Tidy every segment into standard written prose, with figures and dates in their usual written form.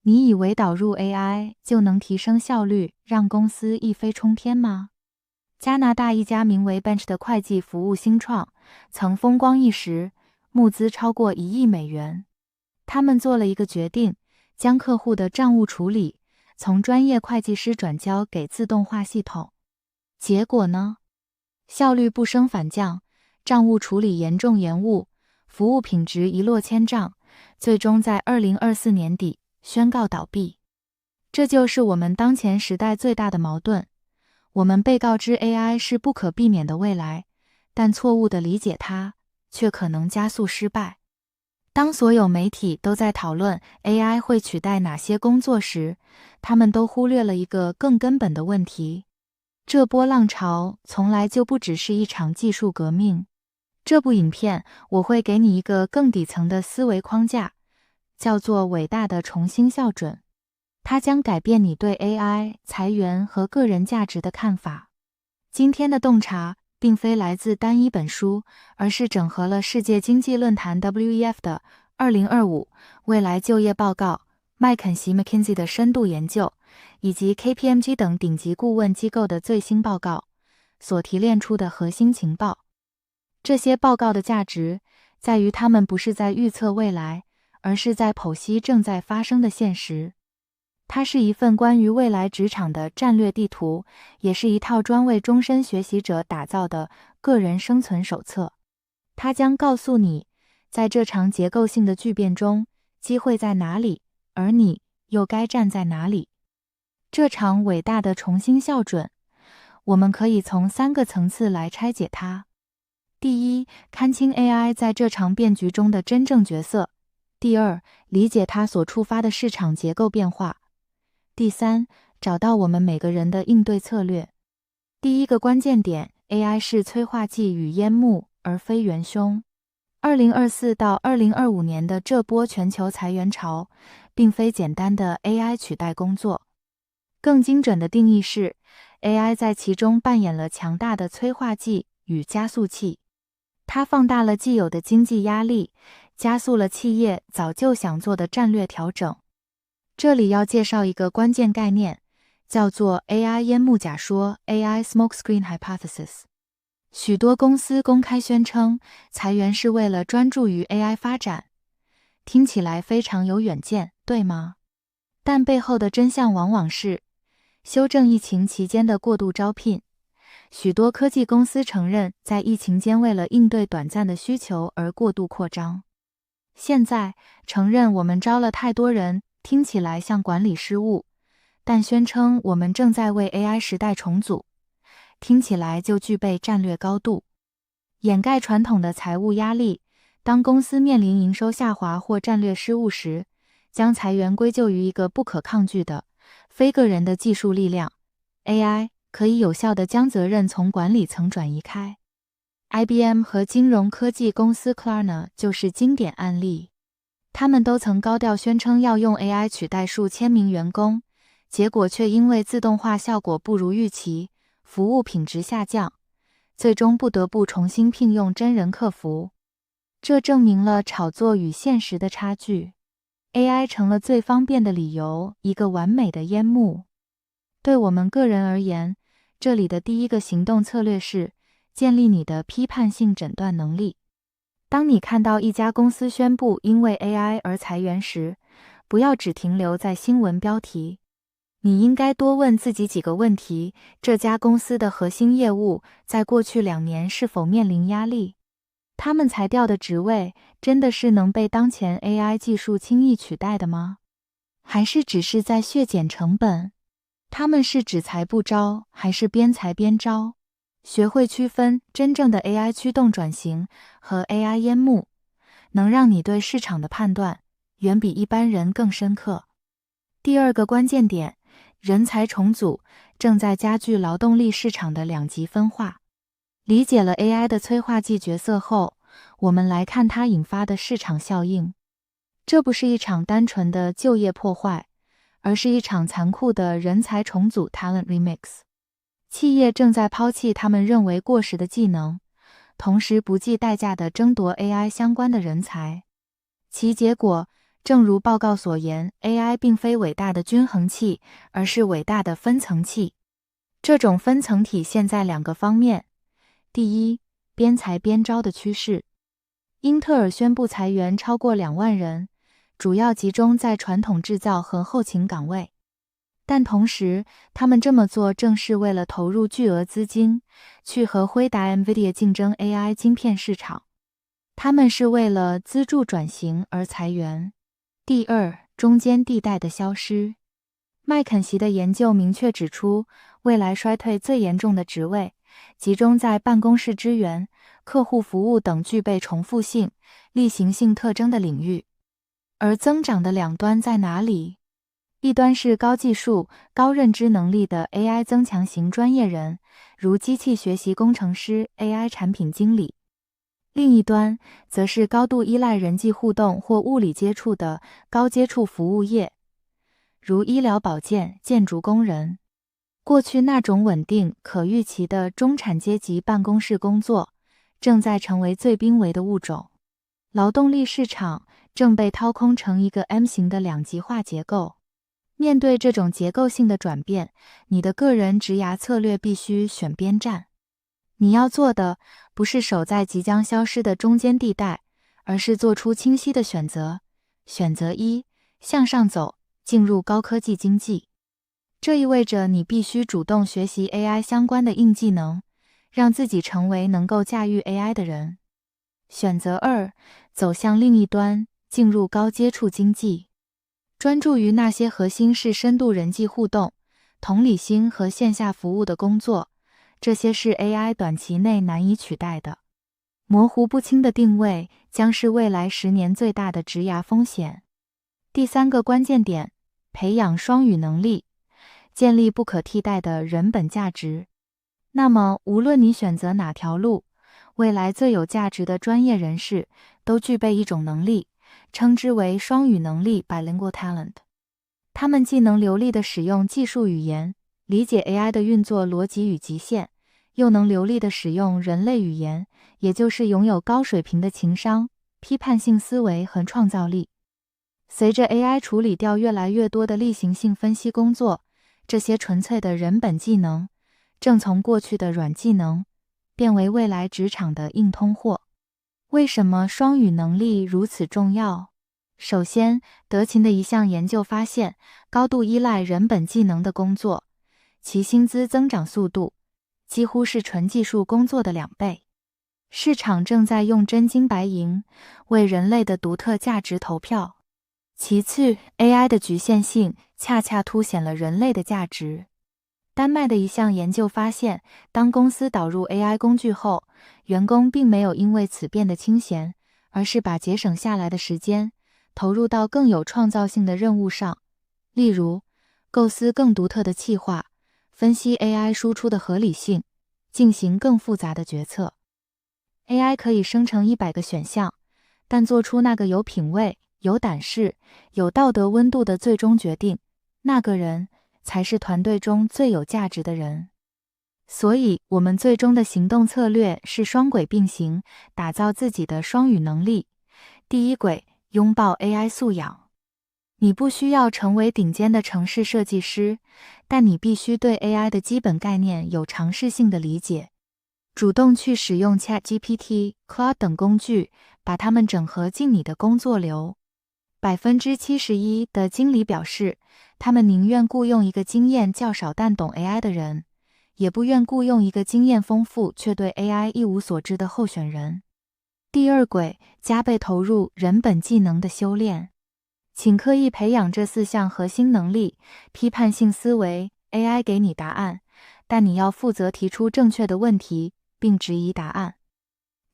你以为导入 AI 就能提升效率，让公司一飞冲天吗？加拿大一家名为 Bench 的会计服务新创，曾风光一时，募资超过1亿美元。他们做了一个决定，将客户的账务处理从专业会计师转交给自动化系统。结果呢？效率不升反降，账务处理严重延误，服务品质一落千丈，最终在2024年底宣告倒闭。这就是我们当前时代最大的矛盾。我们被告知 AI 是不可避免的未来，但错误地理解它，却可能加速失败。当所有媒体都在讨论 AI 会取代哪些工作时，他们都忽略了一个更根本的问题。这波浪潮从来就不只是一场技术革命。这部影片我会给你一个更底层的思维框架，叫做伟大的重新校准。它将改变你对 AI、裁员和个人价值的看法。今天的洞察并非来自单一本书，而是整合了世界经济论坛 WEF 的2025未来就业报告、麦肯锡 McKinsey 的深度研究，以及 KPMG 等顶级顾问机构的最新报告所提炼出的核心情报。这些报告的价值在于它们不是在预测未来，而是在剖析正在发生的现实。它是一份关于未来职场的战略地图，也是一套专为终身学习者打造的个人生存手册。它将告诉你，在这场结构性的巨变中，机会在哪里，而你又该站在哪里。这场伟大的重新校准，我们可以从3个层次来拆解它。第一，看清 AI 在这场变局中的真正角色；第二，理解它所触发的市场结构变化；第三，找到我们每个人的应对策略。第一个关键点 ，AI 是催化剂与烟幕，而非元凶。2024到2025年的这波全球裁员潮，并非简单的 AI 取代工作。更精准的定义是 ，AI 在其中扮演了强大的催化剂与加速器。它放大了既有的经济压力，加速了企业早就想做的战略调整。这里要介绍一个关键概念，叫做 AI 烟幕假说 （AI Smokescreen Hypothesis）。许多公司公开宣称，裁员是为了专注于 AI 发展，听起来非常有远见，对吗？但背后的真相往往是修正疫情期间的过度招聘。许多科技公司承认，在疫情间为了应对短暂的需求而过度扩张。现在承认我们招了太多人，听起来像管理失误，但宣称我们正在为 AI 时代重组，听起来就具备战略高度。掩盖传统的财务压力，当公司面临营收下滑或战略失误时，将裁员归咎于一个不可抗拒的非个人的技术力量 AI。可以有效地将责任从管理层转移开。IBM 和金融科技公司 Klarna 就是经典案例。他们都曾高调宣称要用 AI 取代数千名员工，结果却因为自动化效果不如预期，服务品质下降，最终不得不重新聘用真人客服。这证明了炒作与现实的差距。AI 成了最方便的理由，一个完美的烟幕。对我们个人而言，这里的第一个行动策略是建立你的批判性诊断能力。当你看到一家公司宣布因为 AI 而裁员时，不要只停留在新闻标题。你应该多问自己几个问题：这家公司的核心业务在过去2年是否面临压力？他们裁掉的职位真的是能被当前 AI 技术轻易取代的吗？还是只是在削减成本？他们是只裁不招，还是边裁边招？学会区分真正的 AI 驱动转型和 AI 烟幕，能让你对市场的判断远比一般人更深刻。第二个关键点，人才重组正在加剧劳动力市场的两极分化。理解了 AI 的催化剂角色后，我们来看它引发的市场效应。这不是一场单纯的就业破坏，而是一场残酷的人才重组 （talent remix）。企业正在抛弃他们认为过时的技能，同时不计代价地争夺 AI 相关的人才。其结果，正如报告所言 ，AI 并非伟大的均衡器，而是伟大的分层器。这种分层体现在2个方面：第一，边裁边招的趋势。英特尔宣布裁员超过2万人，主要集中在传统制造和后勤岗位。但同时，他们这么做正是为了投入巨额资金，去和辉达 NVIDIA 竞争 AI 晶片市场。他们是为了资助转型而裁员。第二，中间地带的消失。麦肯锡的研究明确指出，未来衰退最严重的职位集中在办公室支援、客户服务等具备重复性、例行性特征的领域。而增长的两端在哪里？一端是高技术、高认知能力的 AI 增强型专业人，如机器学习工程师、AI 产品经理。另一端则是高度依赖人际互动或物理接触的高接触服务业，如医疗保健、建筑工人。过去那种稳定、可预期的中产阶级办公室工作，正在成为最濒危的物种。劳动力市场正被掏空成一个 M 型的两极化结构。面对这种结构性的转变，你的个人职涯策略必须选边站。你要做的不是守在即将消失的中间地带，而是做出清晰的选择。选择一，向上走，进入高科技经济。这意味着你必须主动学习 AI 相关的硬技能，让自己成为能够驾驭 AI 的人。选择二，走向另一端，进入高接触经济。专注于那些核心是深度人际互动、同理心和线下服务的工作，这些是 AI 短期内难以取代的。模糊不清的定位将是未来10年最大的职涯风险。第三个关键点，培养双语能力，建立不可替代的人本价值。那么，无论你选择哪条路，未来最有价值的专业人士都具备一种能力，称之为双语能力 （bilingual talent）。他们既能流利地使用技术语言，理解 AI 的运作逻辑与极限，又能流利地使用人类语言，也就是拥有高水平的情商、批判性思维和创造力。随着 AI 处理掉越来越多的例行性分析工作，这些纯粹的人本技能正从过去的软技能变为未来职场的硬通货。为什么双语能力如此重要？首先，德勤的一项研究发现，高度依赖人本技能的工作，其薪资增长速度几乎是纯技术工作的2倍。市场正在用真金白银为人类的独特价值投票。其次， AI 的局限性恰恰凸显了人类的价值。丹麦的一项研究发现，当公司导入 AI 工具后，员工并没有因为此变得清闲，而是把节省下来的时间投入到更有创造性的任务上，例如构思更独特的企划，分析 AI 输出的合理性，进行更复杂的决策。AI 可以生成100个选项，但做出那个有品味、有胆识、有道德温度的最终决定，那个人才是团队中最有价值的人。所以，我们最终的行动策略是双轨并行，打造自己的双语能力。第一轨，拥抱 AI 素养。你不需要成为顶尖的程式设计师，但你必须对 AI 的基本概念有常识性的理解。主动去使用 ChatGPT、Claude 等工具，把它们整合进你的工作流。71%的经理表示，他们宁愿雇佣一个经验较少但懂 AI 的人，也不愿雇佣一个经验丰富却对 AI 一无所知的候选人。第二轨，加倍投入人本技能的修炼。请刻意培养这4项核心能力：批判性思维 ，AI 给你答案，但你要负责提出正确的问题，并质疑答案。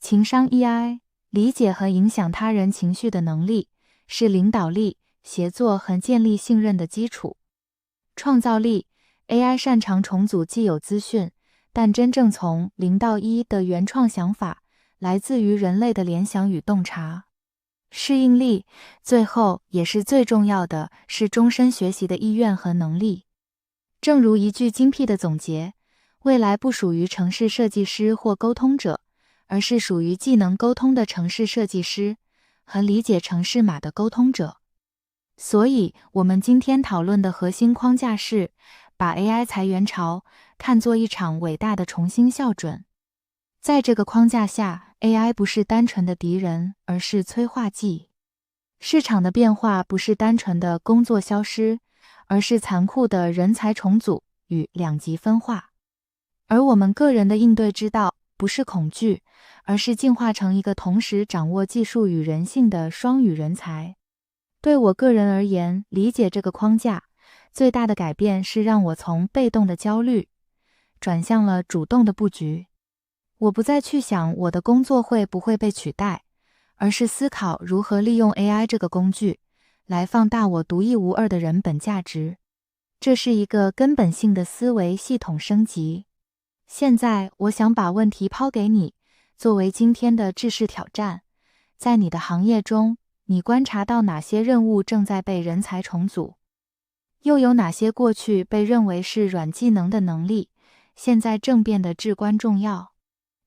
情商 EI， 理解和影响他人情绪的能力，是领导力、协作和建立信任的基础。创造力 AI 擅长重组既有资讯，但真正从0到1的原创想法来自于人类的联想与洞察。适应力，最后也是最重要的是终身学习的意愿和能力。正如一句精辟的总结，未来不属于程式设计师或沟通者，而是属于既能沟通的程式设计师和理解程式码的沟通者。所以，我们今天讨论的核心框架是，把 AI 裁员潮看作一场伟大的重新校准。在这个框架下， AI 不是单纯的敌人，而是催化剂。市场的变化不是单纯的工作消失，而是残酷的人才重组与两极分化。而我们个人的应对之道，不是恐惧，而是进化成一个同时掌握技术与人性的双语人才。对我个人而言，理解这个框架最大的改变是让我从被动的焦虑转向了主动的布局。我不再去想我的工作会不会被取代，而是思考如何利用 AI 这个工具来放大我独一无二的人本价值。这是一个根本性的思维系统升级。现在，我想把问题抛给你，作为今天的制式挑战。在你的行业中，你观察到哪些任务正在被人才重组？又有哪些过去被认为是软技能的能力，现在正变得至关重要？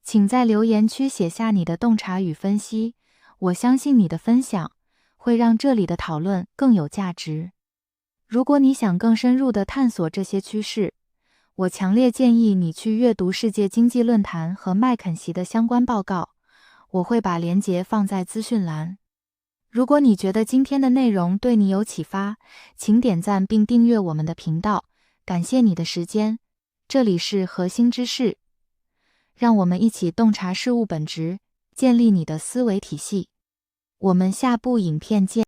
请在留言区写下你的洞察与分析，我相信你的分享会让这里的讨论更有价值。如果你想更深入地探索这些趋势，我强烈建议你去阅读世界经济论坛和麦肯锡的相关报告，我会把链接放在资讯栏。如果你觉得今天的内容对你有启发，请点赞并订阅我们的频道。感谢你的时间，这里是核心知识，让我们一起洞察事物本质，建立你的思维体系。我们下部影片见。